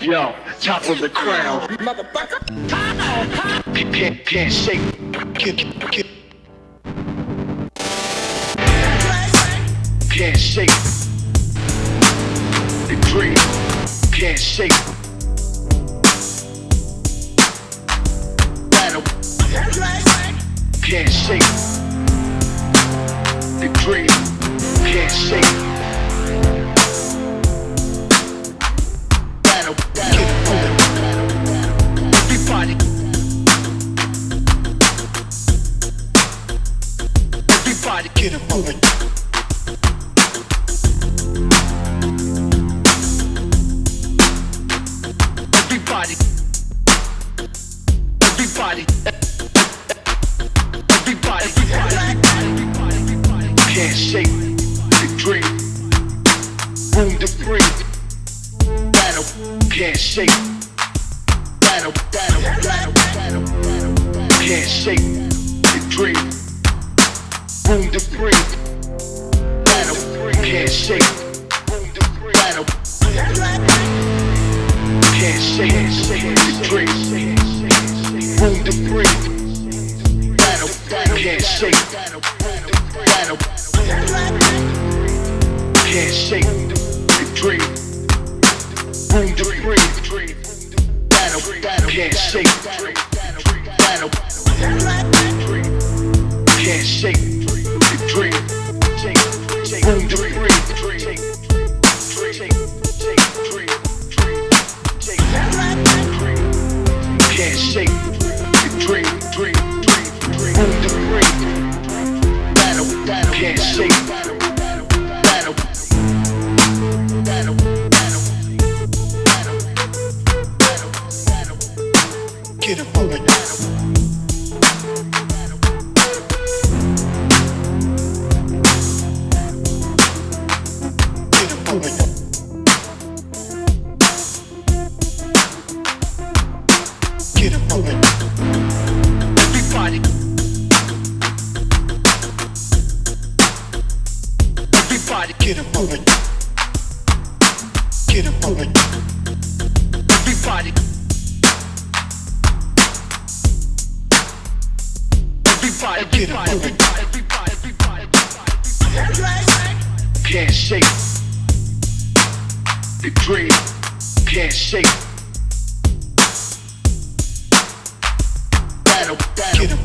Yo, top of the crown. Motherfucker. Can't shake. Can't shake. The dream. Can't shake. Battle. Can't shake. The dream. Can't shake. Battle. Everybody. Everybody get it moving. Everybody. Everybody. Everybody. Can't shake the dream. Room to breathe. Battle. Can't shake. Battle. Can't shake the dream. Room to breathe. Battle. Can't shake. Battle. Can't shake the dream. Room to breathe. Battle. Can't shake. Battle. Can't shake the dream. Room to breathe. Battle. Can't shake. Battle. Can't shake the dream. Room to breathe. Can't shake the dream. Room to breathe. Battle. Can't shake. Battle. Get it moving. Get it moving. Get it moving. Everybody. Everybody get it moving. Get it moving. Everybody. Everybody get it moving. Can't shake the dream. Can't shake. Battle. Get it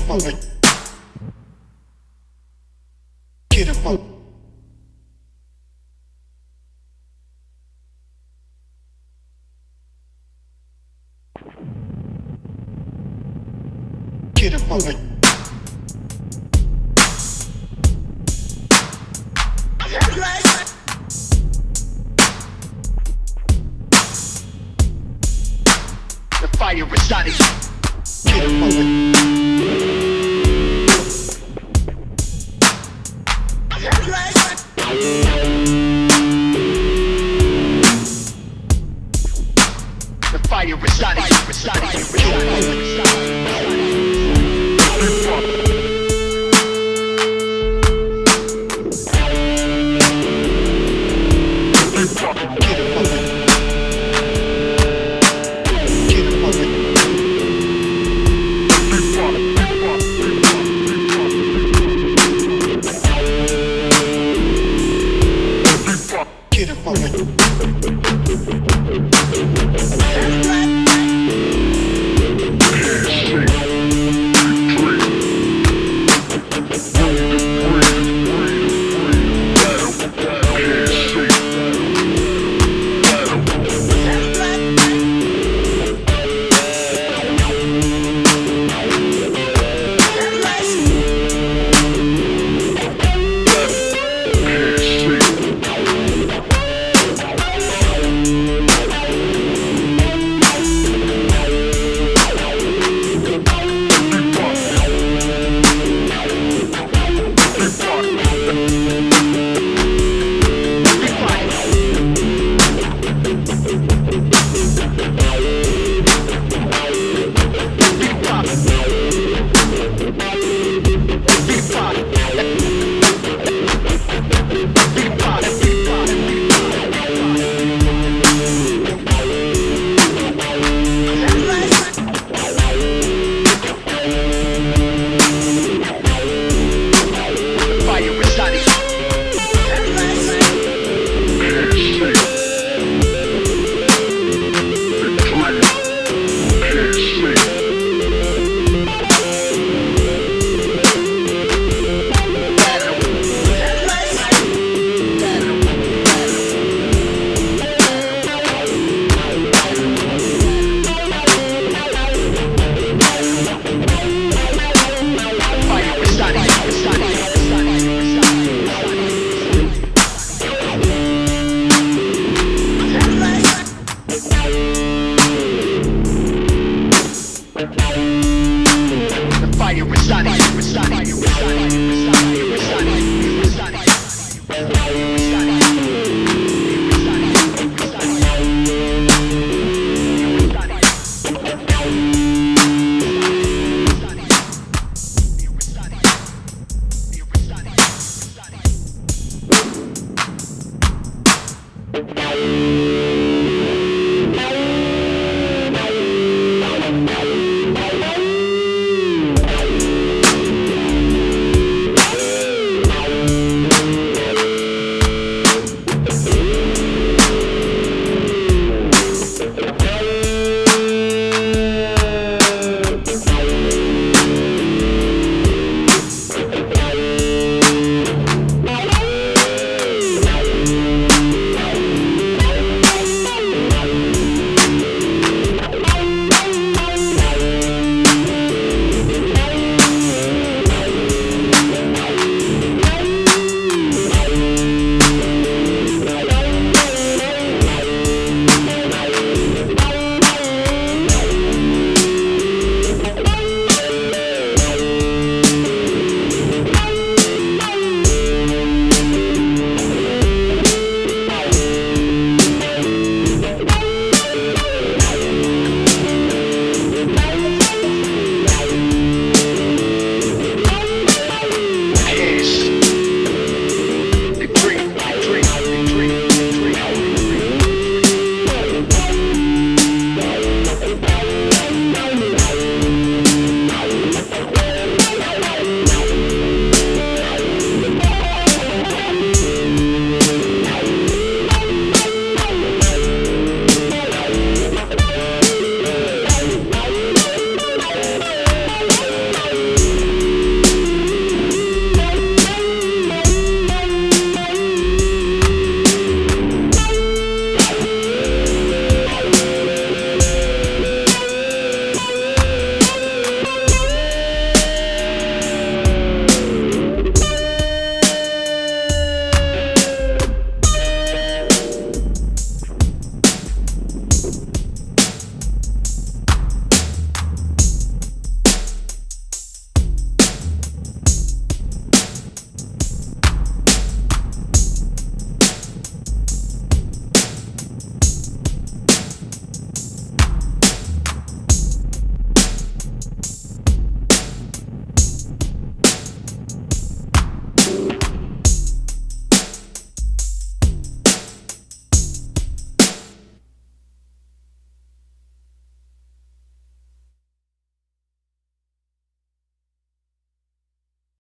moving. Get it moving. Get it moving. The fire is on it. Get it moving. The fire is on it. Get it moving.